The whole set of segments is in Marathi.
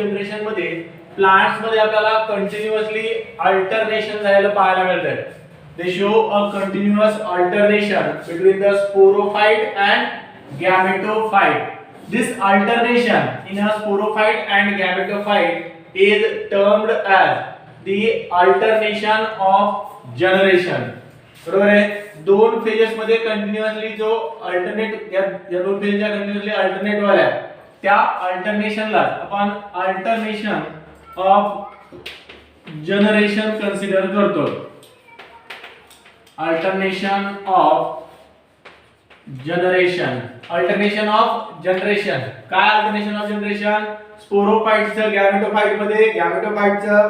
जनरेशन मध्ये प्लांट्स मध्ये आपल्याला कंटिन्यूअसली अल्टरनेशन झालेलं पाहायला मिळतं. They show a continuous alternation between the sporophyte and gametophyte. This alternation in a sporophyte and gametophyte is termed as the alternation of generation. बरोबर आहे. दोन फेजेस मध्ये कंटिन्यूअसली जो अल्टरनेट या दोन फेजच्या कंटिन्यूअसली अल्टरनेट व्हायला त्या अल्टरनेशनला आपण अल्टरनेशन ऑफ जनरेशन कन्सिडर करतो. Alternation of generation. Alternation of generation काय? अल्टरनेशन ऑफ जनरेशन स्पोरोफाइटचं गॅमेटोफाइट मध्ये, गॅमेटोफाइटचं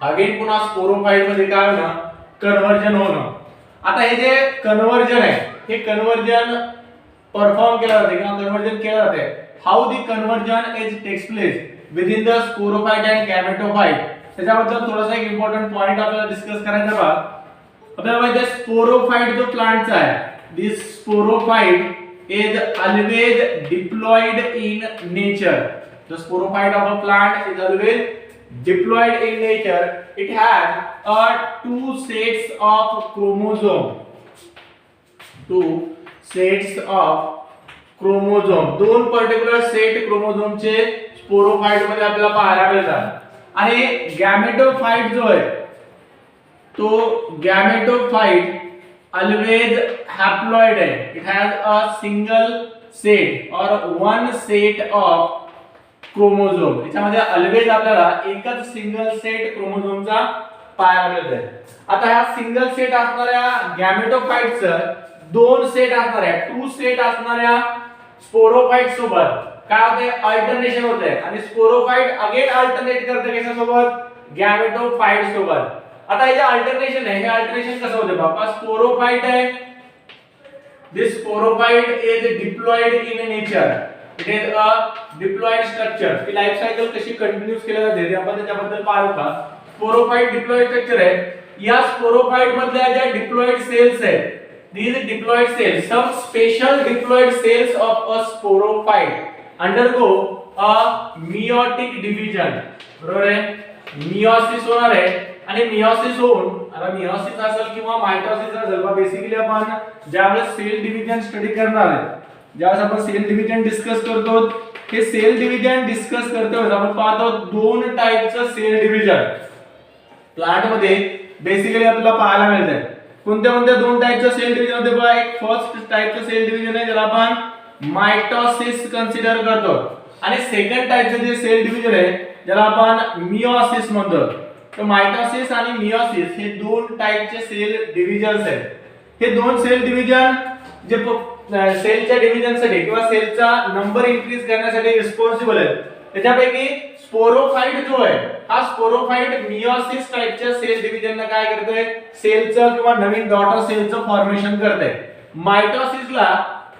अगेन पुन्हा स्पोरोफाइट मध्ये काय होणं? कन्वर्जन होणं. आता हे जे कन्वर्जन आहे हे कन्वर्जन परफॉर्म केलं जाते किंवा कन्वर्जन केलं जाते. How the conversion is takes place within the sporophyte and gametophyte त्याच्याबद्दल थोडासा एक इम्पॉर्टंट पॉइंट आपल्याला डिस्कस करायचा बघा. आपल्याला माहिती आहे स्पोरोफाइट जो प्लांटचा आहे, this sporophyte is always diploid in nature. The sporophyte of a plant is always diploid in nature. It has two sets of chromosome. Two sets of chromosome. दोन पर्टिक्युलर सेट क्रोमोझोम चे स्पोरोफाइट मध्ये आपल्याला पाहायला मिळतात. आणि गॅमेटोफाइट जो आहे तो गॅमेटोफाइट always haploid है. It has a single set or one set of chromosome. याच्यामध्ये always आपल्याला एकच सिंगल सेट क्रोमोझोमचा पाहायला मिळतोय. आता ह्या सिंगल सेट असणाऱ्या गॅमेटोफाइटचं दोन सेट असणाऱ्या टू सेट असणाऱ्या स्पोरोफाइट सोबत काय होते? अल्टरनेशन होते आणि स्पोरोफाइट अगेन अल्टरनेट करते कशासोबत? गॅमेटोफाइट सोबत. आता हे जे अल्टरनेशन आहे हे अल्टरनेशन कसं होते बाबा? स्पोरोफाइट आहे. This sporophyte is diploid in nature. It is a diploid structure. ही लाईफ सायकल कशी कंटिन्यूस केली जाते ते आपण त्याच्याबद्दल पाहू का. स्पोरोफाइट डिप्लॉयड स्ट्रक्चर आहे. या स्पोरोफाइट मधल्या ज्या डिप्लॉयड सेल्स आहेत, these diploid cells, some special diploid cells of a sporophyte undergo a meiotic division. बरोबर आहे. मियोसिस होणार आहे आणि मियोसिस होऊन आता मियोसिस असेल किंवा मायटोसिस असेल बा बेसिकली आपण ज्यावेळेस सेल डिव्हिजन स्टडी करणार आहे, ज्यावेळेस आपण सेल डिव्हिजन डिस्कस करतो, हे सेल डिव्हिजन डिस्कस करतोय आपण पाहतो दोन टाइपचं सेल डिव्हिजन प्लांट मध्ये बेसिकली आपल्याला पाहायला मिळतं. कोणत्या कोणत्या दोन टाइपचं सेल डिव्हिजन होते बघा. एक फर्स्ट टाइपचं सेल डिव्हिजन आहे ज्याला आपण मायटोसिस कन्सिडर करतो आणि सेकंड टाइपचं जे सेल डिव्हिजन आहे ज्याला आपण मियोसिस म्हणतो. तर मायटोसिस आणि मियोसिस हे दोन टाइपचे सेल डिव्हिजन्स आहेत. हे दोन सेल डिव्हिजन जे सेलच्या डिव्हिजनसाठी किंवा सेलचा नंबर इन्क्रीज करण्यासाठी रिस्पॉन्सिबल आहेत. त्याच्यापैकी स्पोरोफाइट जो आहे हा स्पोरोफाइट मियोसिस टाइपच्या सेल डिव्हिजनला काय करतोय? सेलचं किंवा नवीन डॉटर सेलचं फॉर्मेशन करतोय. मायटोसिसला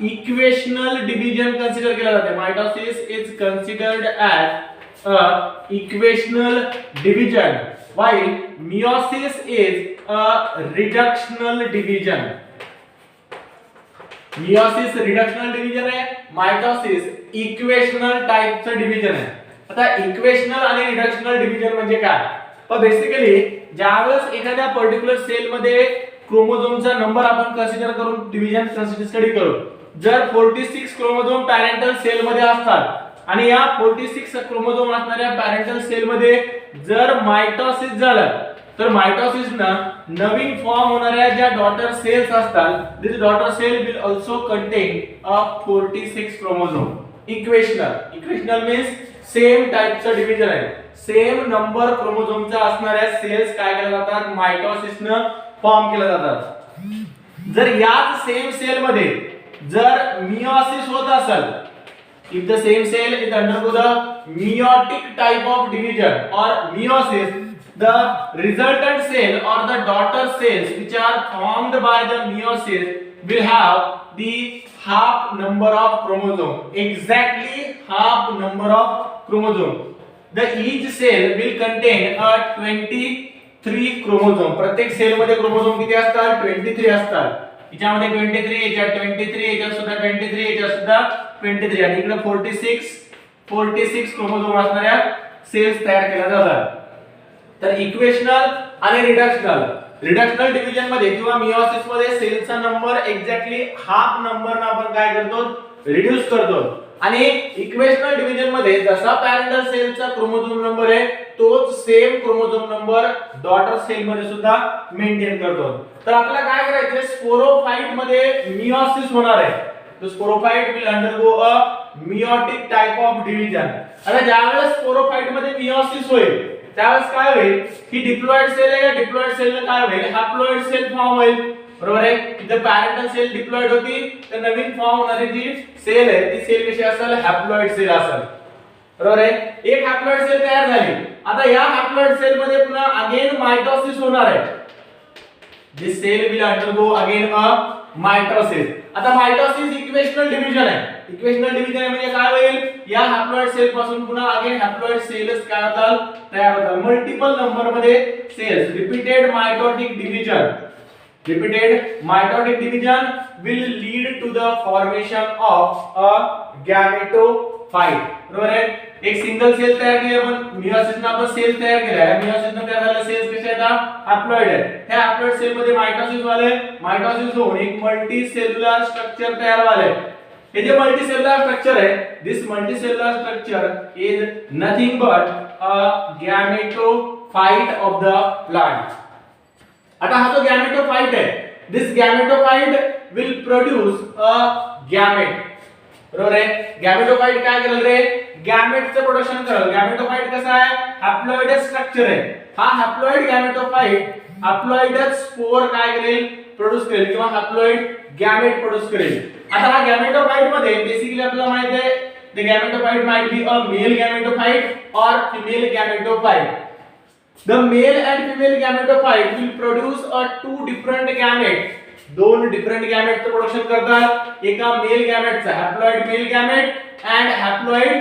इक्वेशनल डिव्हिजन कन्सिडर केला जाते. Mitosis is considered as a equational division while meiosis is a reductional division. meiosis reductional division आहे, मायटोसिस इक्वेशनल टाइपचं डिव्हिजन आहे. आता इक्वेशनल आणि रिडक्शनल डिव्हिजन म्हणजे काय? तर बेसिकली ज्यावेळेस एखाद्या पर्टिक्युलर सेल मध्ये क्रोमोझोमचा नंबर आपण कन्सिडर करून डिव्हिजन स्टडी करू. जर 46 क्रोमोझोम पॅरेंटल सेल मध्ये असतात आणि या 46 क्रोमोझोम असणाऱ्या पॅरेंटल सेल मध्ये जर मायटोसिस झालं तर मायटोसिसनं नवीन फॉर्म होणाऱ्या ज्या डॉटर सेल्स असतात, this daughter cell will also contain a 46 chromosome. Equational means same टाइपचं डिव्हिजन आहे. सेम नंबर क्रोमोझोमचा असणाऱ्या सेल्स काय केल्या जातात? मायटोसिसनं फॉर्म केल्या जातात. जर याच सेम सेल मध्ये जर मियोसिस होत असेल, if the same cell is undergo the meiotic type of division or meiosis, the resultant cell or the daughter cells which are formed by the meiosis will have the half number of chromosome, exactly half number of chromosome. The each cell will contain a 23 chromosome. प्रत्येक सेल मध्ये क्रोमोझोम किती असतात? 23 असतात. याच्यामध्ये 23, याच्यात 23, याच्यात सुद्धा 23, याच्यात सुद्धा 23 आणि इकडे 46 46 क्रोमोझोम असणाऱ्या सेल्स तयार केल्या जातात. तर इक्वेशनल आणि रिडक्शनल डिव्हिजन मध्ये किंवा मियोसिस मध्ये सेलचा नंबर एक्झॅक्टली हाफ नंबर ना आपण काय करतो रिड्यूस करतो. आणि इक्वेशनल डिव्हिजन मध्ये जसा पॅरेंटल सेलचा क्रोमोझोम नंबर आहे तोच same chromosome number daughter cell मध्ये सुद्धा मेंटेन करतो. तर आपल्याला काय करायचंय स्पोरोफाइट मध्ये मियोसिस होणार आहे. तो sporophyte will undergo a meiotic type of division. आता ज्यावेळेस स्पोरोफाइट मध्ये मियोसिस होईल त्यावेळेस काय होईल ही डिप्लॉइड सेल आहे. डिप्लॉइड सेलला काय होईल हॅप्लॉइड सेल फॉर्म होईल. बरोबर आहे. इथे पॅरेंटल सेल डिप्लॉइड होती तर नवीन फॉर्म होणारी जी सेल आहे ती सेल कशी असेल हॅप्लॉइड सेल असेल. बरोबर आहे. एक हॅप्लॉइड सेल तयार झाली. आता या हॅप्लॉइड सेल मध्ये पुन्हा अगेन मायटोसिस होणार आहे. This cell will undergo again a mitosis. आता मायटोसिस इक्वेशनल डिव्हिजन आहे. इक्वेशनल डिव्हिजन म्हणजे काय होईल या हॅप्लॉइड सेल पासून पुन्हा अगेन हॅप्लॉइड सेल्स काय होतात तयार होतात. मल्टिपल नंबर मध्ये cells. Repeated mitotic division will lead to the formation of a gametophyte. बरोबर आहे. एक सिंगल सेल तयार केली आपण मियोसिसने आपण सेल तयार केल्या. मियोसिसने तयार झालेल्या सेल्स कशा आहेत हॅप्लॉइड आहेत. ह्या हॅप्लॉइड सेल मध्ये मायटोसिस झाले. मायटोसिस होऊन एक मल्टी सेल्युलर स्ट्रक्चर तयार झाले. हे जे मल्टी सेल्युलर स्ट्रक्चर आहे this multicellular structure is nothing but a gametophyte of the plant. आता हा जो गॅमेटोफाइट आहे this gametophyte will produce a gamete. बरोबर आहे. गॅमेटोफाइट काय करेल रे गॅमेटचं प्रोडक्शन करेल. गॅमेटोफाइट कसा आहे हॅप्लॉइड स्ट्रक्चर आहे. हा हॅप्लॉइड गॅमेटोफाइट हॅप्लॉइड स्पोर काय करेल प्रोड्यूस करेल किंवा हॅप्लॉइड गॅमेट प्रोड्यूस करेल. आता हा गॅमेटोफाइट मध्ये बेसिकली आपल्याला माहित आहे the gametophyte might be a male gametophyte और female gametophyte. The male and female gametophyte will produce a two different gamete. दोन different gamete चं प्रोडक्शन करतात. एका मेल गॅमेटचा haploid male gamete and haploid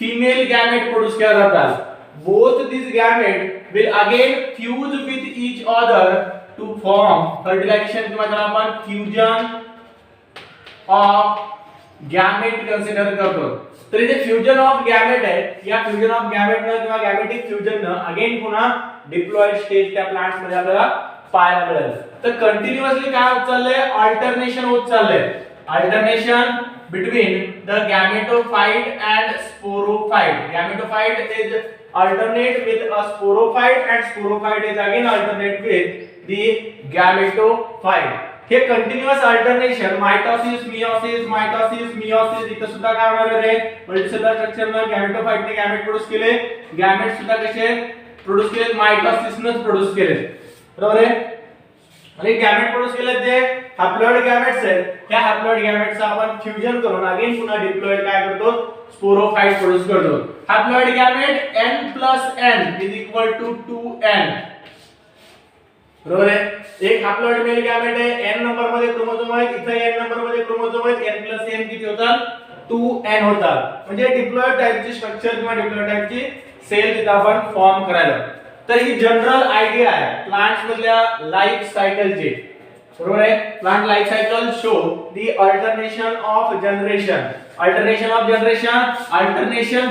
female gamete produce केला जातात. Both these gamete will again fuse with each other to form fertilization किंवा त्याला आपण फ्युजन ऑफ गॅमेट कन्सिडर करतो. तर इथे फ्युजन ऑफ गॅमेट आहे. या फ्युजन ऑफ गॅमेट न किंवा गॅमेटिक फ्युजन न अगेन पुन्हा डिप्लॉइड स्टेज त्या प्लांट्स मध्ये आपल्याला पाहायला मिळेल. तर कंटिन्युअसली काय होत चाललंय अल्टरनेशन होत चाललंय. Alternation between the gametophyte and sporophyte. Gametophyte is alternate with a sporophyte and sporophyte is again alternate with the gametophyte. हे कंटिन्युअस अल्टरनेशन मायटोसिस मियोसिस इथे सुद्धा काय होणार आहे मल्टीसेल्युलर स्ट्रक्चरनं गॅमेटोफाइटने गॅमेट प्रोड्यूस केले. गॅमेट सुद्धा कसे प्रोड्यूस केले मायटोसिसनंच प्रोड्यूस केले. बरोबर आहे. आणि गॅमेट प्रोड्यूस केले ते हॅप्लॉइड गॅमेट्स आहेत. ह्या हॅप्लॉइड गॅमेट्सचं आपण फ्युजन करून अगेन पुन्हा डिप्लॉइड काय करतो स्पोरोफाइट प्रोड्यूस करतो. Haploid gamete n+n is equal to 2n. बरोबर आहे. एक हॅप्लॉइड मेल गॅमेट आहे n नंबर मध्ये क्रोमोझोम आहेत. इथे n नंबर मध्ये क्रोमोझोम आहेत. n+n किती होतात 2n होतात. म्हणजे डिप्लॉइड टाइपची स्ट्रक्चर किंवा डिप्लॉइड टाइपची सेल तिथे आपण फॉर्म करायला. तर ही जनरल आयडिया आहे प्लांट्स मधल्या लाईफ सायकलची. बरोबर आहे. Plant life cycle show the alternation of generation. Alternation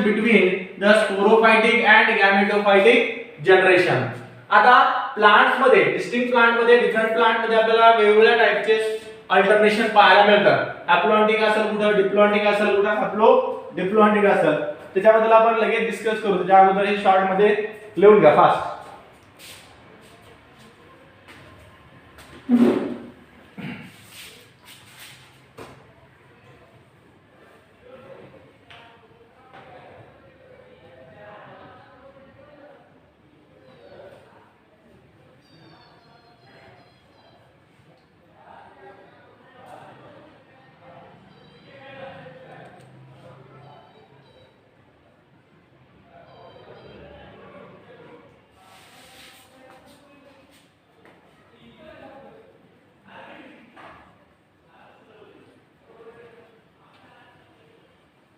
between the sporophytic and gametophytic generation. आता प्लांट्स मध्ये डिस्टिंक्ट प्लांट मध्ये डिफरंट प्लांट मध्ये आपल्याला वेगवेगळ्या टाइपचे अल्टरनेशन पाहायला मिळतात. हॅप्लॉन्टिक असेल कुठं डिप्लॉन्टिक असेल कुठं हॅप्लो डिप्लॉन्टिक असेल त्याच्याबद्दल आपण लगेच डिस्कस करू. त्या अगोदर हे शॉर्ट मध्ये लिहून घ्या फास्ट.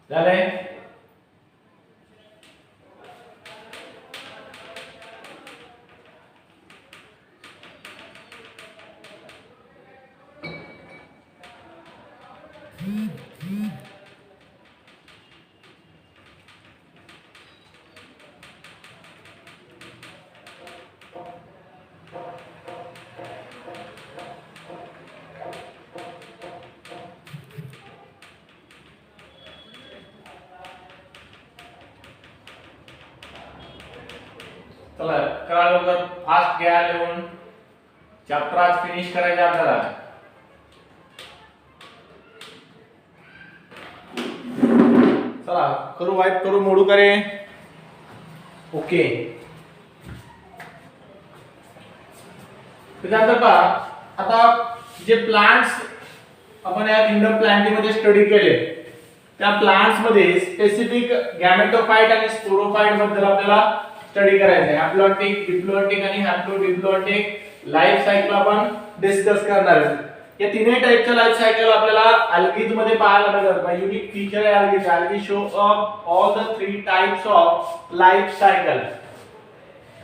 झालंय. चला करा लवकर, फास्ट घ्या लिहून, चॅप्टर आज फिनिश करायचा आपल्याला. चला करू वाईप करू मोडू करे. ओके त्यानंतर पहा आता जे प्लांट्स आपण या किंगडम प्लांटिंग मध्ये स्टडी केले, त्या प्लांट्स मध्ये स्पेसिफिक गॅमेटोफाइट आणि स्पोरोफाइट बद्दल आपल्याला स्टडी करायचं आहे. हॅप्लॉन्टिक, डिप्लॉन्टिक आणि हॅप्लोडिप्लॉन्टिक लाईफ सायकल आपण डिस्कस करणार आहोत. या तीनही टाइपच्या लाईफ सायकल आपल्याला अल्गीज मध्ये पाहायला मिळतात. युनिक फीचर आहे algae. Algae show up all the three types of life cycle.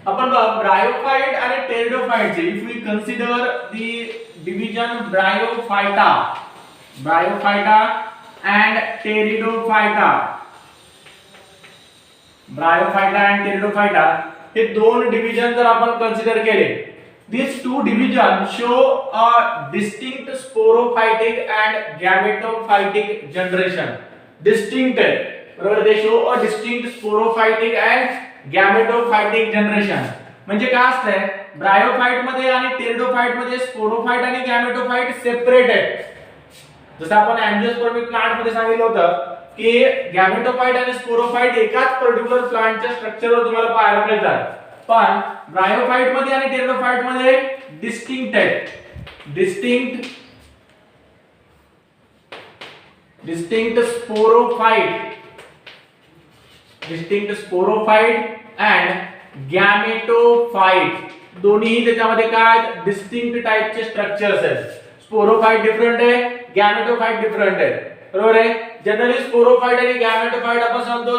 आपण ब्रायोफाइट आणि टेरिडोफाइटचे, if we consider the division bryophyta and pteridophyta, bryophyta and pteridophyta हे दोन डिव्हिजन जर आपण कन्सिडर केले, these two divisions show a distinct sporophytic and gametophytic generation. Distinct आहे बरोबर, they show a distinct sporophytic and gametophytic generation. म्हणजे काय असतंय, ब्रायोफाइट मध्ये आणि टेरिडोफाइट मध्ये स्पोरोफाइट आणि गॅमेटोफाइट सेपरेट आहेत. जसं आपण अँजिओस्पर्मिक प्लांट मध्ये सांगितलं होतं की गॅमेटोफाइट आणि स्पोरोफाइट एकाच पर्टिक्युलर प्लांटच्या स्ट्रक्चरवर तुम्हाला पाहायला मिळतात, पण ब्रायोफाइट मध्ये आणि टेरिडोफाइट मध्ये डिस्टिंक्ट आहेत. डिस्टिंक्ट स्पोरोफाइट अँड गॅमेटोफाइट, दोन्ही त्याच्यामध्ये काय डिस्टिंक्ट टाइपचे स्ट्रक्चर्स आहेत. स्पोरोफाइट डिफरंट आहे, गॅमेटोफाइट डिफरंट आहे, बरोबर आहे. जनरली स्पोरोफाइट आणि गॅमेटोफाइट आपण सांगतो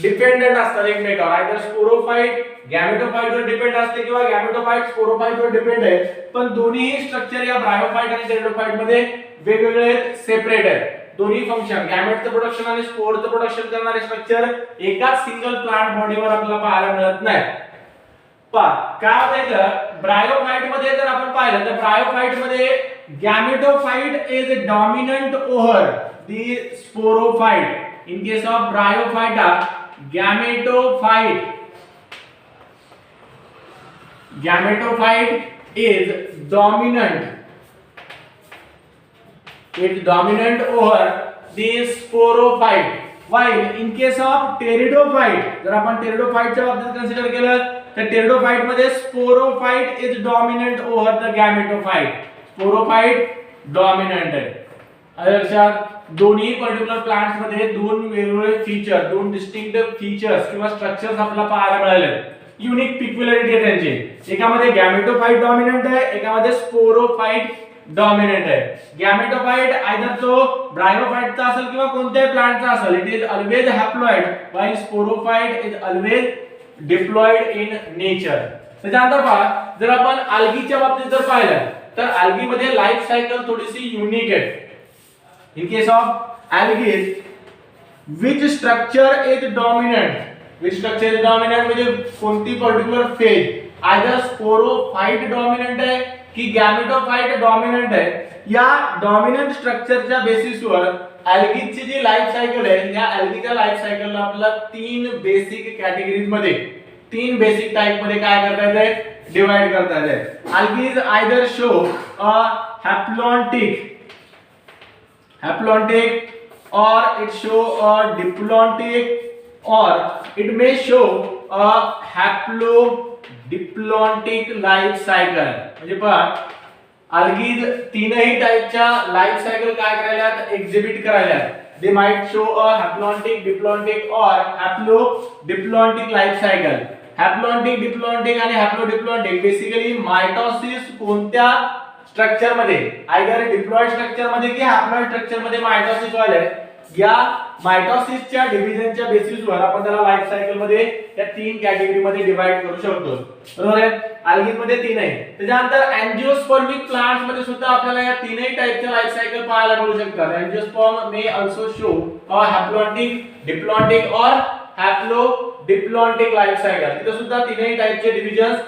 डिपेंडेंट असतात एकमेकांवर. आयदर स्पोरोफाइट गॅमेटोफाइट वर डिपेंड असते किंवा गॅमेटोफाइट स्पोरोफाइट वर डिपेंड आहे, पण दोन्ही स्ट्रक्चर या ब्रायोफाइट आणि टेरिडोफाइट मध्ये वेगवेगळे सेपरेट आहेत. दोन्ही फंक्शन, गॅमेटचं प्रोडक्शन आणि स्पोरचं प्रोडक्शन करणारे स्ट्रक्चर एकाच सिंगल प्लांट बॉडीवर आपल्याला पाहायला मिळत नाही. काय होतं ब्रायोफाइट मध्ये जर आपण पाहिलं तर ब्रायोफाइट मध्ये gametophyte is dominant over the sporophyte. In case of Bryophyta, gametophyte is dominant. It's dominant over the sporophyte. While in case of pteridophyte, जर आपण टेरिडोफाइटच्या बाबतीत कन्सिडर केलं तर टेरिडोफाइट मध्ये sporophyte is dominant over the gametophyte. Sporophyte dominant आहे. लक्षात, दोन्ही पर्टिक्युलर प्लांट्स मध्ये दोन वेगवेगळे फीचर, दोन डिस्टिंक्ट फीचर्स किंवा स्ट्रक्चर्स आपल्याला पाहायला मिळाले. युनिक पिक्युलॅरिटी आहे त्यांची. एकामध्ये गॅमेटोफाइट डॉमिनंट आहे, एकामध्ये स्पोरोफाइट डॉमिनंट आहे. गॅमेटोफाइट आयदर तो ब्रायोफाइटचा असेल किंवा कोणत्याही प्लांटचा असेल, it is always haploid, while sporophyte is always diploid in nature. त्याच्यानंतर पहा, जर आपण अल्गीच्या बाबतीत जर पाहिलं तर अल्गी मध्ये लाईफ सायकल थोडीशी युनिक आहे. In case of algae, which structure is dominant? Which structure is dominant म्हणजे कोणती particular phase, either sporophyte dominant आहे की गॅमेटोफाइट डॉमिनंट आहे. या डॉमिनंट स्ट्रक्चरच्या बेसिसवर अल्गीची जी लाईफ सायकल आहे, या अल्गीच्या लाईफ सायकलला आपल्याला तीन बेसिक कॅटेगरीज मध्ये, तीन बेसिक टाइप मध्ये काय करता येते, डिवाइड करता येते. Algae either show a haplontic or it show a diplontic or it may show a haplodiplotic life cycle. म्हणजे पहा अल्गीज तीनही टाइपच्या लाईफ सायकल काय करायल्यात, exhibit करायल्यात. they might show a haplontic, diplontic or haplodiplotic life cycle. haplontic, diplontic आणि haplodiplotic बेसिकली मायटोसिस कोणत्या स्ट्रक्चर मध्ये, आयदर डिप्लॉइड स्ट्रक्चर मध्ये की हॅप्लॉइड स्ट्रक्चर मध्ये मायटोसिस व्हायला. या मायटोसिसच्या डिव्हिजनच्या बेसिसवर आपण त्याला लाईफ सायकल मध्ये या तीन कॅटेगरी मध्ये डिवाइड करू शकतो, बरोबर आहे. अल्गीज मध्ये तीन आहे. त्याच्यानंतर अँजिओस्पर्मिक प्लांट्स मध्ये सुद्धा आपल्याला या तीनही टाइपच्या लाईफ सायकल पाहायला मिळू शकतात. अँजिओस्पर्म मे आल्सो शो अ हॅप्लॉन्टिक, डिप्लॉन्टिक और हॅप्लोडिप्लॉन्टिक लाईफ सायकल. तिथे सुद्धा तीनही टाइपचे डिव्हिजन्स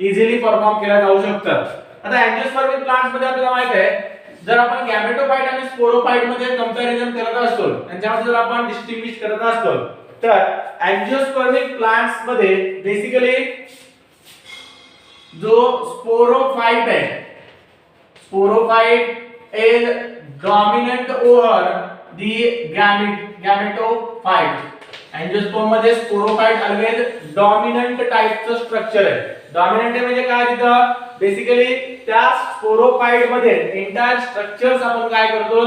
इझिली परफॉर्म केल्या जाऊ शकतात. आता अँजिओस्पर्मिक प्लांट्स मध्ये आपल्याला माहित आहे, जर आपण गॅमेटोफाइट आणि स्पोरोफाइट मध्ये कंपॅरिझन करत असतो, त्यांच्यामध्ये जर आपण डिस्टिंग्विश करत असतो, तर अँजिओस्पर्मिक प्लांट्स मध्ये बेसिकली जो स्पोरोफाइट है, sporophyte is dominant over the gametophyte. Angiosperm मध्ये स्पोरोफाइट ऑलवेज डॉमिनंट टाइपचं स्ट्रक्चर आहे. डॉमिनंट म्हणजे काय तिथं बेसिकली त्या स्पोरोफाइट मध्ये एंटायर स्ट्रक्चर्स आपण काय करतो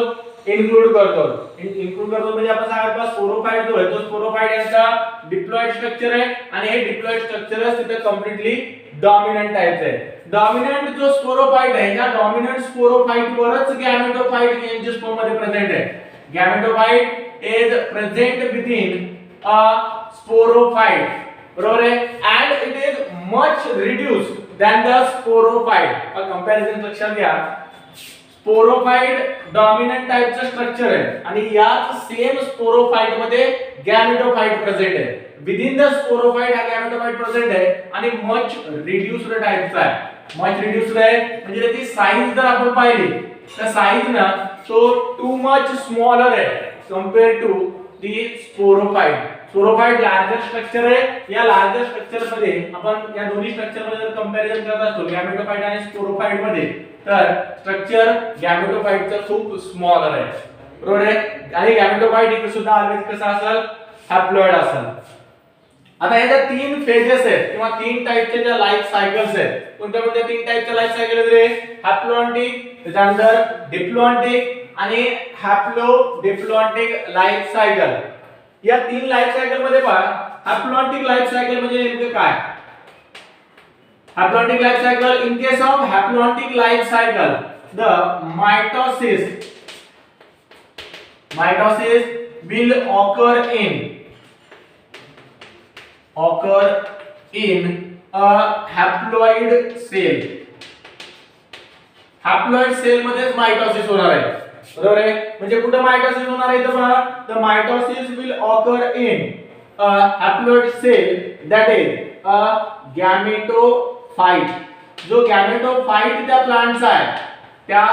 इन्क्लूड करतो. म्हणजे आपण सांगतो स्पोरोफाइट जो आहे तो स्पोरोफाइट यांचा डिप्लॉइड स्ट्रक्चर आहे आणि हे डिप्लॉइड स्ट्रक्चर तिथे कम्प्लीटली डॉमिनंट टाइपचं आहे. डॉमिनंट जो स्पोरोफाइट आहे या डॉमिनंट स्पोरोफाइट वरच गॅमेटोफाइट एंजिओस्पर्म मध्ये प्रेझेंट आहे. Gametophyte is present within a sporophyte, बरोबर आहे, and it is much reduced than the sporophyte. Comparison लक्षात घ्या. स्पोरोफाइट डॉमिनंट टाइपचं स्ट्रक्चर आहे आणि याच सेम स्पोरोफाइट मध्ये गॅमेटोफाइट प्रेझेंट आहे. विदिन द स्पोरोफाइट हा गॅमेटोफाइट प्रेझेंट आहे आणि मच रिड्यूस्ड टाइपचा आहे. मच रिड्यूस्ड आहे म्हणजे त्याची साइज जर आपण पाहिली तर साइज ना तो टू मच स्मॉलर आहे compare to the sporophyte. Sporophyte larger structure आहे. या लार्जर स्ट्रक्चर मध्ये आपण या दोन्ही स्ट्रक्चर मध्ये जर कंपॅरिझन करत असतो गॅमेटोफाइट आणि स्पोरोफाइट मध्ये तर स्ट्रक्चर गॅमेटोफाइटचं खूप स्मॉलर आहे, बरोबर आहे. आणि गॅमेटोफाइट इथे सुद्धा ऑलवेज कसं असेल हॅप्लॉइड असेल. आता याच्या तीन फेजेस आहेत किंवा तीन टाइपचे ज्या लाईफ सायकल्स आहेत. कोणत्या कोणत्या तीन टाइपच्या लाईफ सायकल आहेत रे? हॅप्लॉन्टिक, त्याच्यानंतर डिप्लॉन्टिक आणि हॅप्लोडिप्लॉन्टिक लाईफ सायकल. या तीन लाईफ सायकल मध्ये पहा हॅप्लॉन्टिक लाईफ सायकल म्हणजे नेमकं काय? Haplontic life cycle. In case of haplontic life cycle, the mitosis will occur in a haploid cell. Haploid cell मध्येच मायटोसिस होणार आहे, बरोबर आहे. म्हणजे कुठे मायटोसिस होणार आहे तर पहा the mitosis will occur in a haploid cell, that is a gametophyte. जो गॅमेटोफाइट त्या प्लांटचा आहे त्या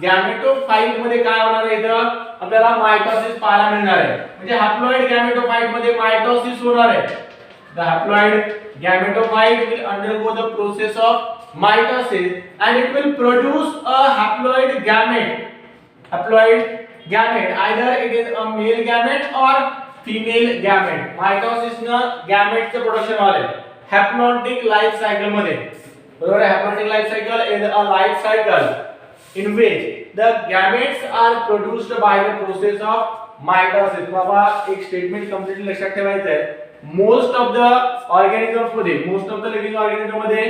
गॅमेटोफाइट मध्ये काय होणार आहे इथं आपल्याला मायटोसिस पाहायला मिळणार आहे. म्हणजे हॅप्लॉइड गॅमेटोफाइट मध्ये मायटोसिस होणार आहे. The haploid gametophyte will undergo the process of mitosis and it will produce a haploid gamete. Haploid gamete either it is a male gamete और फीमेल गॅमेट. मायटोसिस न गॅमेटचं प्रोडक्शन होणार आहे हॅप्लॉन्टिक लाईफ सायकल मध्ये, बरोबर आहे. Haplontic life cycle is a life cycle in which the gametes are produced by the process of mitosis. बाबा एक स्टेटमेंट कंप्लीटली लक्षात ठेवायचं आहे. मोस्ट ऑफ द ऑर्गॅनिझम्स मध्ये, most of the living organism मध्ये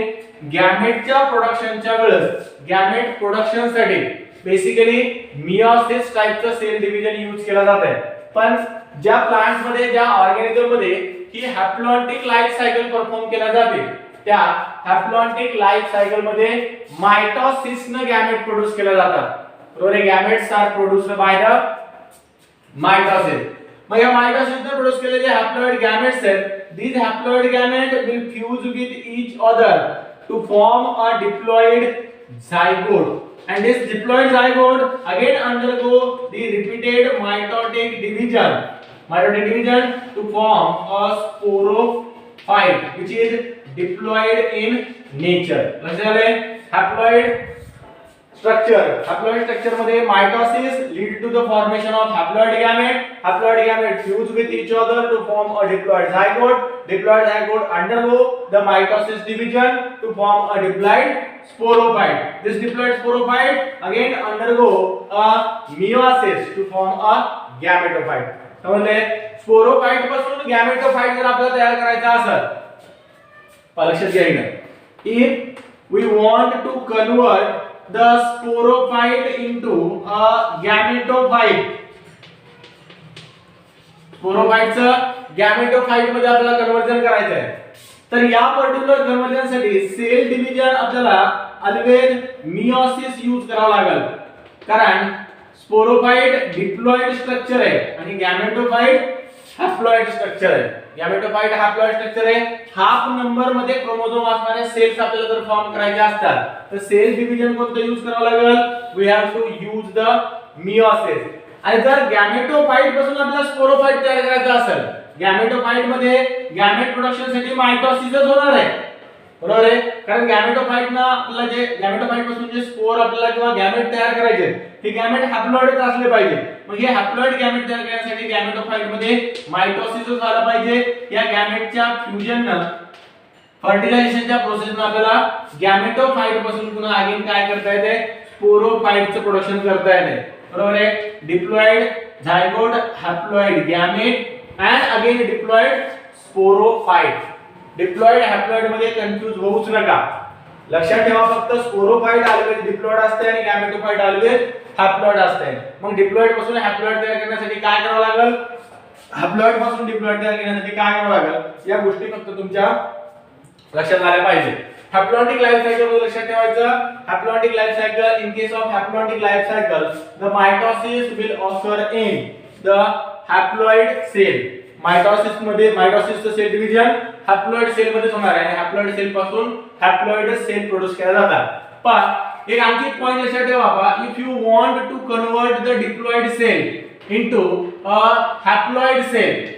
गॅमेटच्या प्रोडक्शनच्या वेळेस गॅमेट प्रोडक्शन साठी बेसिकली मियोसिस टाइपचं सेल डिव्हिजन यूज केला जात आहे. पण ज्या प्लांट्स मध्ये ज्या ऑर्गॅनिझम मध्ये ही हॅप्लॉन्टिक लाईफ सायकल परफॉर्म केला जाते त्या हॅप्लॉन्टिक लाईफ सायकल मध्ये मायटोसिस न गॅमेट प्रोड्यूस केला जातात, बरोबर आहे. Gametes are produced by the mitosis. मग या मायटोसिस ने प्रोड्यूस केलेले हॅप्लॉइड गॅमेट्स आहेत these haploid gamete will fuse with each other to form a diploid zygote, and this diploid zygote again undergo the repeated mitotic division to form a sporophyte which is diploid in nature. लक्षात आले. haploid structure मध्ये mitosis lead to the formation of haploid gamete fuse with each other to form a diploid zygote undergo the mitosis division to form a diploid sporophyte. This diploid sporophyte again undergo a meiosis to form a gametophyte. समजले. स्पोरोफाइट पासून गॅमेटोफाइट जर आपल्याला तयार करायचा असेल लक्षात घ्यायला, if we want to convert the sporophyte into a gametophyte, स्पोरोफाइटचं गॅमेटोफाइट मध्ये आपल्याला कन्वर्जन करायचं आहे तर या पर्टिक्युलर कन्वर्जन साठी सेल डिव्हिजन आपल्याला ऑलवेज मियोसिस यूज करावा लागेल. कारण स्पोरोफाइट डिप्लॉइड स्ट्रक्चर आहे आणि गॅमेटोफाइट हॅप्लॉइड स्ट्रक्चर आहे. गॅमेटोफाइट हॅप्लॉइड स्ट्रक्चर आहे. हाफ नंबर मध्ये क्रोमोझोम असणारे सेल्स आपल्याला जर फॉर्म करायचे असतात तर सेल डिव्हिजन कोणतं यूज करावं लागेल? We have to use the meiosis. आणि जर गॅमेटोफाइट पासून आपल्याला स्पोरोफाइट तयार करायचं असेल गॅमेटोफाइट मध्ये गॅमेट प्रोडक्शन साठी मायटोसिसच होणार आहे. बरोबर आहे. कारण गॅमेटोफाइट ना आपल्याला जे गॅमेटोफाइट पासून जे स्पोर आपल्याला किंवा गॅमेट तयार करायचे हे गॅमेट हॅप्लॉइडच असले पाहिजे. मग हे हॅप्लॉइड गॅमेट तयार करण्यासाठी गॅमेटोफाइट मध्ये मायटोसिस झाला पाहिजे. या गॅमेटच्या फ्युजननं फर्टिलायझेशनच्या प्रोसेसनं आपल्याला गॅमेटोफाइट पासून पुन्हा अगेन काय करता येते, स्पोरोफाइटचं प्रोडक्शन करता येते. बरोबर आहे. Diploid zygote haploid gamete and again diploid sporophyte. Diploid haploid मध्ये कन्फ्यूज होऊच नका. लक्षात ठेवा फक्त स्पोरोफाइट ऑलवेज डिप्लॉइड असते आणि गॅमेटोफाइट ऑलवेज हॅप्लॉइड असते. मग डिप्लॉइड पासून हॅप्लॉइड तयार करण्यासाठी काय करावं लागेल, हॅप्लॉइड पासून डिप्लॉइड तयार करण्यासाठी काय करावं लागेल, या गोष्टी फक्त तुमच्या लक्षात आल्या पाहिजे. हॅप्लॉइडिक लाईफ सायकल मध्ये लक्षात ठेवायचं. Haploidic life cycle, in case of haploidic life cycle the mitosis will occur in the haploid cell. Mitosis मध्ये मायटोसिसचं सेल डिव्हिजन हॅप्लॉइड सेल मध्ये होणार आहे आणि हॅप्लॉइड सेल पासून हॅप्लॉइड सेल प्रोड्यूस केला जातात. पण एक आणखी पॉइंट लक्षात ठेवा बाबा, if you want to convert the diploid cell into a haploid cell,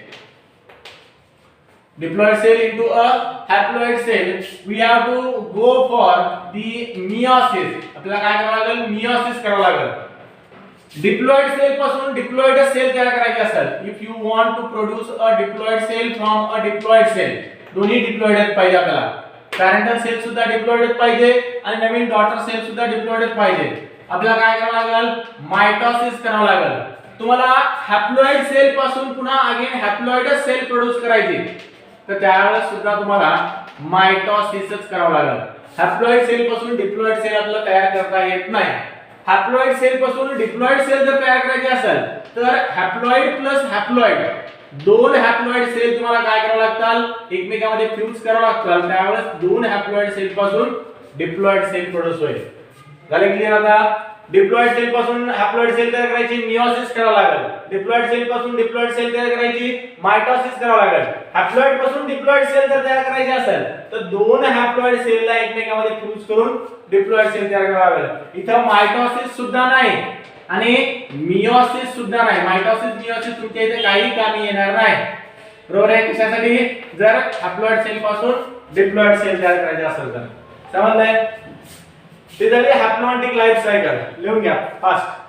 diploid cell into a haploid cell, we have to go for the meiosis. आपल्याला काय करावं लागेल, meiosis करावं लागेल. डिप्लॉइड सेल पासून डिप्लॉइड सेल तयार करायची असेल, if you want to produce a diploid cell from a diploid cell, दोन्ही डिप्लॉइड पाहिजे आपल्याला. पॅरेंटल सेल सुद्धा डिप्लॉइड पाहिजे आणि नवीन डॉटर सेल सुद्धा डिप्लॉइड पाहिजे. आपल्याला काय करावं लागेल, मायटोसिस करावं लागेल. तुम्हाला हॅप्लॉइड सेल पासून पुन्हा अगेन हॅप्लॉइड सेल प्रोड्यूस करायची, तर त्यावेळेस सुद्धा तुम्हाला मायटोसिसच करावं लागेल. हॅप्लॉइड सेल पासून डिप्लॉइड सेल आपल्याला तयार करता येत नाही. हॅप्लॉइड सेल पासून डिप्लॉइड सेल जर तयार करायची असेल तर हॅप्लॉइड प्लस हॅप्लॉइड, दोन हॅप्लॉइड सेल तुम्हाला काय करावं लागतात, एकमेकांमध्ये फ्यूज करावं लागतात. त्यावेळेस दोन हॅप्लॉइड सेल पासून डिप्लॉइड सेल प्रोड्यूस होईल. झाले क्लियर? आता डिप्लॉइड सेल पासून हॅप्लॉइड सेल तयार करायची, मियोसिस करावं लागेल. डिप्लॉइड सेल पासून डिप्लॉइड सेल तयार करायची, मायटोसिस करावं लागेल. हॅप्लॉइड पासून डिप्लॉइड सेल जर तयार करायची असेल तर दोन हॅप्लॉइड सेलला एकमेकांमध्ये फ्यूज करून डिप्लॉइड सेल तयार करावं लागेल. इथं मायटोसिस सुद्धा नाही आणि मियोसिस सुद्धा नाही. मायटोसिस मियोसिस तुमच्या इथे काही कामी येणार नाही. बरोबर आहे. कशासाठी, जर हॅप्लॉइड सेल पासून डिप्लॉइड सेल तयार करायचे असेल तर. समजलंय? ते झाली हॅप्लॉइडिक लाईफ सायकल. लिहून घ्या फास्ट.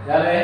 झाले?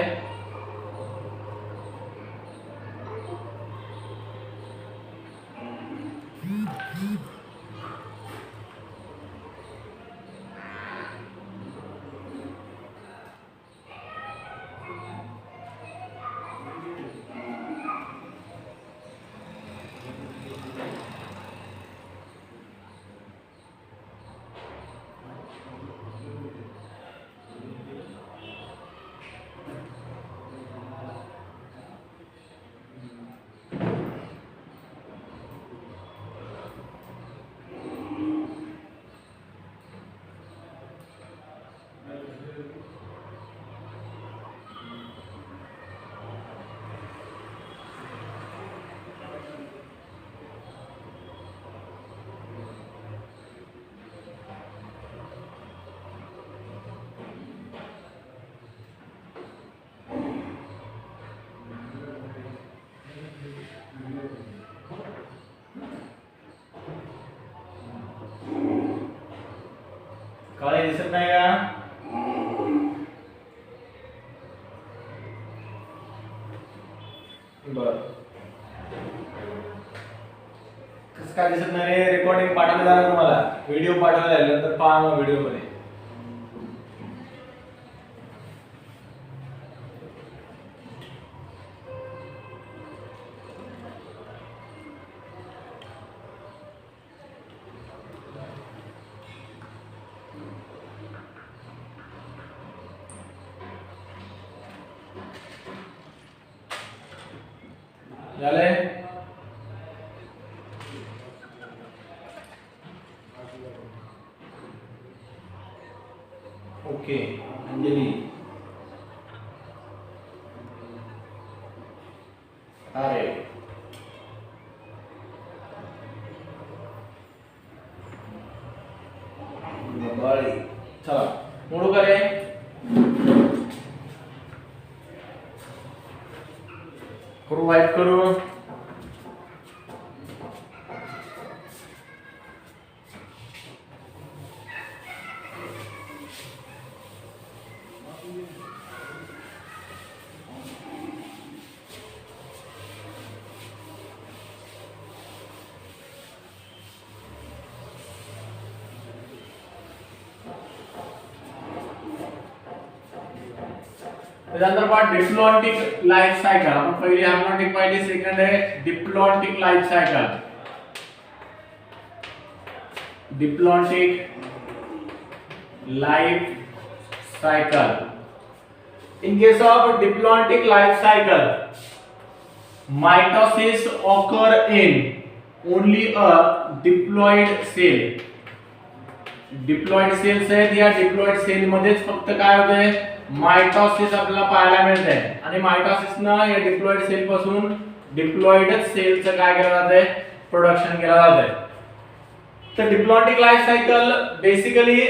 काळे दिसत नाही का? बर, कसं काय दिसत नाही रे? रेकॉर्डिंग पाठवलं जाणार तुम्हाला, व्हिडिओ पाठवला जाईल, नंतर पहा मग व्हिडिओ मध्ये. झालंय. ओके अंजली अरे बड़ी चला मोड़ू करे करू वाइप करू त्यानंतर पहा डिप्लॉन्टिक लाइफ सायकल. आपण पहिली हार्मोनिक पाहिली, सेकंड आहे diplontic life cycle. Diplontic life cycle. In case of diplontic life cycle, mitosis occur in only a diploid cell. Diploid cells आहेत, या डिप्लॉइड सेल मध्येच फक्त काय होतंय मायटॉसिस आपल्याला पाहायला मिळतंय. आणि मायटॉसिसनं या डिप्लॉइड सेल पासून डिप्लॉइड सेलचं काय केलं जातंय प्रोडक्शन केलं जातंय. तर डिप्लॉन्टिक लाइफ सायकल बेसिकली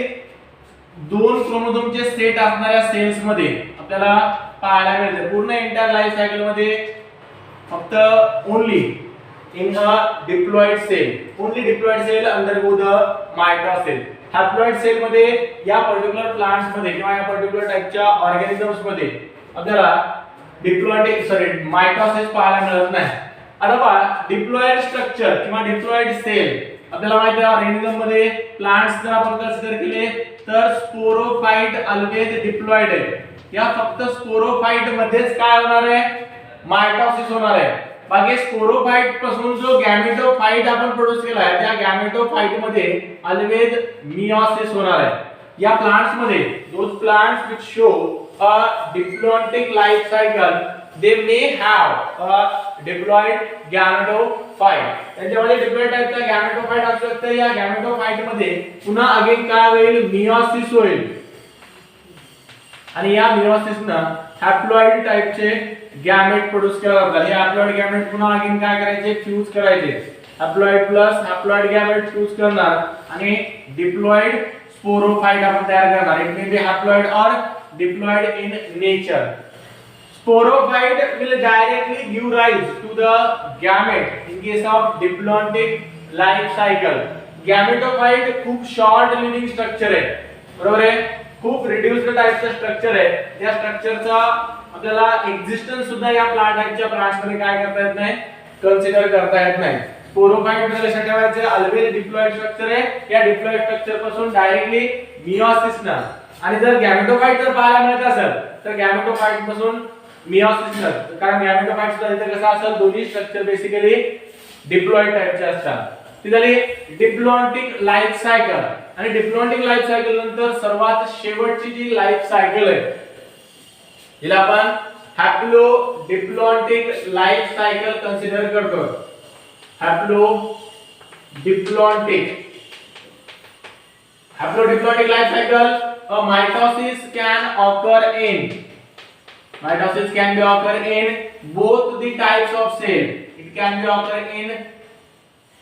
दोन क्रोमोझोमचे सेट असणाऱ्या सेल्स मध्ये आपल्याला पाहायला मिळते. पूर्ण एंटायर लाइफ सायकल मध्ये फक्त only in a diploid cell, only diploid cell undergo the mitosis. Haploid cell मध्ये या पर्टिक्युलर प्लांट्स मध्ये किंवा या पर्टिक्युलर टाइपच्या ऑर्गॅनिझम्स मध्ये आपल्याला डिप्लॉइड मायटॉसिस पाहायला मिळत नाही. आता पहा डिप्लॉइड स्ट्रक्चर किंवा डिप्लॉइड सेल आपल्याला माहिती आहे ऑर्गॅनिझम मध्ये प्लांट्स जर आपण कन्सिडर केले तर स्पोरोफाइट ऑलवेज डिप्लॉइड आहे. या फक्त स्पोरोफाइट मध्येच काय होणार आहे मायटॉसिस होणार आहे. बाकी स्पोरोफाइट पासून जो गॅमेटोफाइट आपण प्रोड्यूस केला आहे त्या गॅमेटोफाइट मध्ये ऑलवेज मियोसिस होणार आहे. या प्लांट्स मध्ये those plants which show a diplontic life cycle they may have a diploid gametophyte. त्यांच्यामध्ये डिप्लॉइड टाइपचा गॅमेटोफाइट असू शकते. या गॅमेटोफाइट मध्ये पुन्हा अगेन काय होईल मियोसिस होईल आणि या मियोसिसनं हॅप्लॉइड टाइपचे गॅमेट प्रोड्यूस केले जातात. हे हॅप्लॉइड गॅमेट पुन्हा अगेन काय करायचे फ्यूज करायचे. Haploid plus haploid gamete fuse करणार आणि डिप्लॉइड स्पोरोफाइट आपण तयार करणार. इट मे बी हॅप्लॉइड और diploid in nature. Sporophyte will directly give rise to the gamete in case of diplontic life cycle. Gametophyte खूप शॉर्ट लिव्हिंग स्ट्रक्चर आहे, बरोबर आहे. खूप रिड्युस्ड टाइपचं स्ट्रक्चर आहे. त्या स्ट्रक्चरचा आपल्याला एक्झिस्टन्स सुद्धा या प्लांट टाइपच्या ब्रांच मध्ये काय करता येत नाही कन्सिडर करता येत नाही. स्पोरोफाइट मध्ये लक्षात ठेवायचं ऑलवेज डिप्लॉइड स्ट्रक्चर आहे. या डिप्लॉइड स्ट्रक्चर पासून डायरेक्टली मियोसिस ना आणि जर गॅमेटोफाइट जर पाहायला मिळत असेल तर गॅमेटोफाइट पासून मियोसिस न, कारण गॅमेटोफाइट सुद्धा इथे कसं असेल दोन्ही स्ट्रक्चर बेसिकली डिप्लॉइड टाइपचे असतात. ती झाली डिप्लॉन्टिक लाइफ सायकल. आणि डिप्लॉन्टिक लाइफ सायकल नंतर सर्वात शेवटची जी लाइफ सायकल आहे हिला आपण haplo diplontic life cycle consider करतो. Haplo diplontic life cycle, a mitosis can occur in both the types of cell. It can be occur in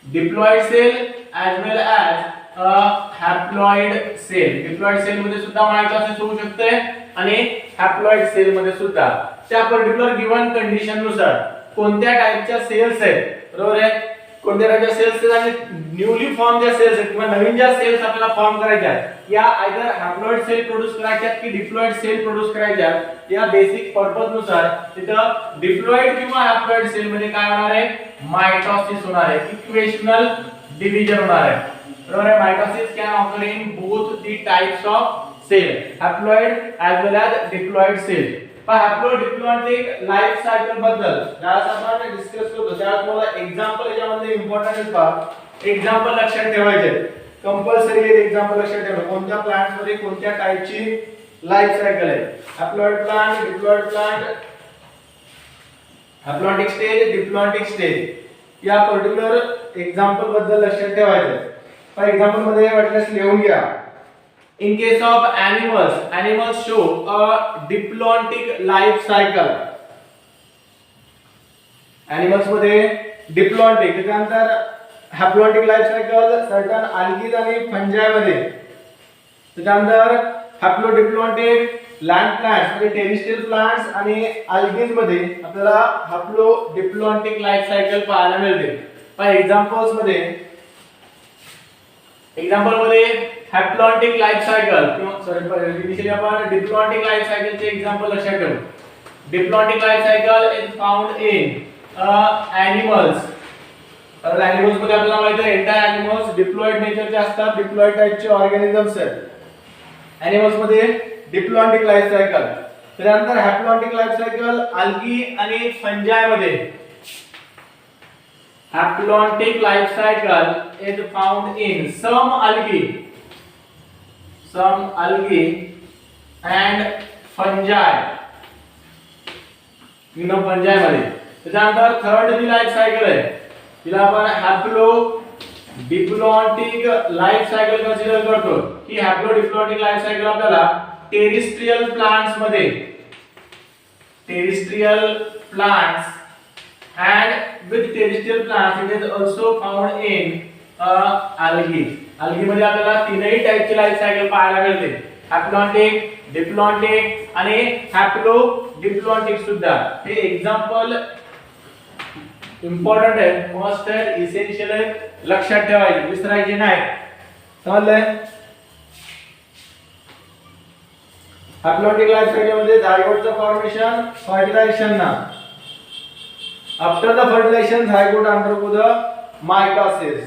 diploid cell as well as a haploid cell. Diploid cell मध्ये सुद्धा मायटॉसिस होऊ शकते आणि हॅप्लॉइड सेल मध्ये सुद्धा. त्या पर्टिक्युलर गिवन कंडिशन नुसार कोणत्या टाइपच्या सेल्स आहेत, बरोबर आहे, कोणत्या टाइपच्या सेल्स आहेत आणि न्यूली फॉर्म ज्या सेल्स आहेत किंवा नवीन ज्या सेल्स आपल्याला फॉर्म करायच्या आहेत या आयदर हॅप्लॉइड सेल प्रोड्यूस करायच्या की डिप्लॉइड सेल प्रोड्यूस करायच्या या बेसिक पर्पज नुसार तिथं डिप्लॉइड किंवा हॅप्लॉइड सेल मध्ये काय होणार आहे मायटॉसिस होणार आहे. इक्वेशनल डिव्हिजन होणार आहे, बरोबर आहे. Mitosis can occur in both the types of cell, haploid as well as diploid cell. पण हॅप्लो डिप्लॉन्टिक लाइफ सायकल बद्दल ज्यावेळेस आपण डिस्कस करतो त्यावेळेस मला एक्झाम्पल यामध्ये इम्पॉर्टंट आहे पहा. एक्झाम्पल लक्षात ठेवायचे, कंपल्सरी हे एक्झाम्पल लक्षात ठेवा. कोणत्या प्लांट्स मध्ये कोणत्या टाइपची लाइफ सायकल आहे. Haploid plant, diploid plant, haplontic stage, diplontic stage या पर्टिक्युलर एक्झाम्पल बद्दल लक्षात ठेवायचं. फॉर एक्झाम्पल मध्ये वाटल्यास लिहून घ्या. In case of animals, animals show a diplontic life cycle. Animals मध्ये डिप्लॉन्टिक त्यानंतर हॅप्लॉन्टिक लाईफ सायकल सर्टन अल्गीज आणि फंजाय मध्ये. त्यानंतर हॅप्लोडिप्लॉन्टिक लँड प्लांट्स म्हणजे टेरेस्ट्रियल प्लांट्स आणि अल्गीज मध्ये आपल्याला हॅप्लोडिप्लॉन्टिक लाईफ सायकल पाहायला मिळते. पण एक्झाम्पल्स मध्ये हॅप्लॉन्टिक लाईफ सायकल किंवा सॉरी इनिशियली आपण डिप्लॉन्टिक लाईफ सायकलचे एक्झाम्पल लक्षात ठेवू. Diplontic life cycle is found in animals. तर ॲनिमल्स मध्ये आपल्याला माहिती आहे एंटायर ॲनिमल्स डिप्लॉइड नेचरचे असतात, डिप्लॉइड टाइपचे ऑर्गॅनिझम्स आहेत. ॲनिमल्स मध्ये डिप्लॉन्टिक लाईफ सायकल. त्यानंतर हॅप्लॉन्टिक लाईफ सायकल अल्गी आणि फंजाय मध्ये. Haplontic life cycle is found in some algae and fungi. fungi मध्ये. त्यानंतर थर्ड जी लाईफ सायकल आहे तिला आपण हॅप्लोडिप्लॉन्टिक लाईफ सायकल कन्सिडर करतो. ही हॅप्लोडिप्लॉन्टिक लाईफ सायकल आपल्याला टेरेस्ट्रियल प्लांट्स मध्ये and with terrestrial plants it is also found in algae. algae मध्ये आपल्याला तीनही टाइपची लाईफ सायकल पाहायला मिळते. हॅप्लॉन्टिक, डिप्लॉन्टिक आणि हॅप्लोडिप्लॉन्टिक सुद्धा. हे एक्झाम्पल इम्पॉर्टंट आहे, मस्ट आहे, इसेन्शियल आहे, लक्षात ठेवायचे, विसरायचे नाही. समजलंय? हॅप्लॉन्टिक लाईफ सायकल मध्ये झायगोटचं फॉर्मेशन फर्टिलायझेशन ना. After the fertilization, zygote undergo the mitosis.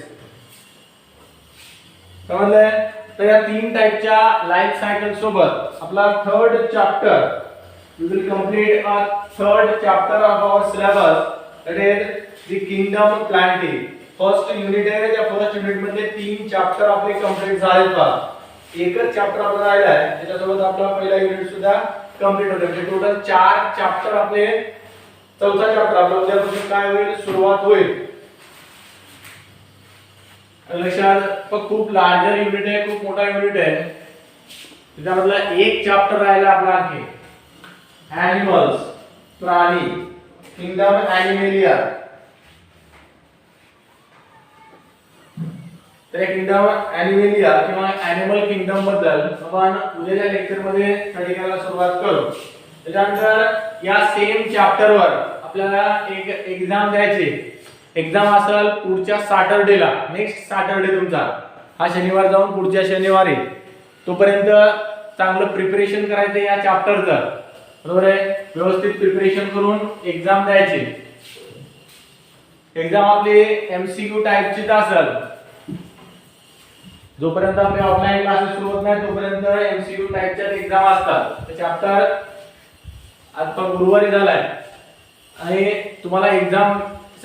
समजलंय? तर या तीन टाइपच्या लाईफ सायकल सोबत आपला third chapter we will complete a third chapter of our syllabus that is the kingdom planting. First unit आहे, त्या फर्स्ट युनिट मध्ये तीन चॅप्टर आपले कंप्लीट झालेत बघा. एकच चॅप्टर आपला राहिला आहे, त्याच्यासोबत आपला पहिला युनिट सुद्धा कंप्लीट होतो. म्हणजे टोटल 4 चॅप्टर आपले. चौथा चॅप्टर आपला उद्यापासून काय होईल, सुरुवात होईल. लक्षात खूप लार्जर युनिट आहे, खूप मोठा युनिट आहे. त्याच्यामधला एक चॅप्टर राहिला आपला आणखी ॲनिमल्स, प्राणी, किंगडम ॲनिमेलिया. तर किंगडम ॲनिमेलिया किंवा ॲनिमल किंगडम बद्दल आपण उद्याच्या लेक्चर मध्ये स्टडी करायला सुरुवात करू. त्यानंतर या सेम चॅप्टर वर आपल्याला एक एक्झाम द्यायची. एक्झाम असेल पुढच्या सॅटरडेला, नेक्स्ट सॅटरडे तुमचा, हा शनिवार जाऊन पुढच्या शनिवारी. तोपर्यंत चांगलं प्रिपरेशन करायचं या चॅप्टरचं, बरोबर आहे. व्यवस्थित प्रिपरेशन करून एक्झाम द्यायची. एक्झाम आपली एमसीक्यू टाइपचीच असेल. जोपर्यंत आपले ऑफलाईन क्लासेस सुरू होत नाही तोपर्यंत एमसीक्यू टाइपच्या एक्झाम असतात. ते चॅप्टर आज पण गुरुवारी झालाय आणि तुम्हाला एक्झाम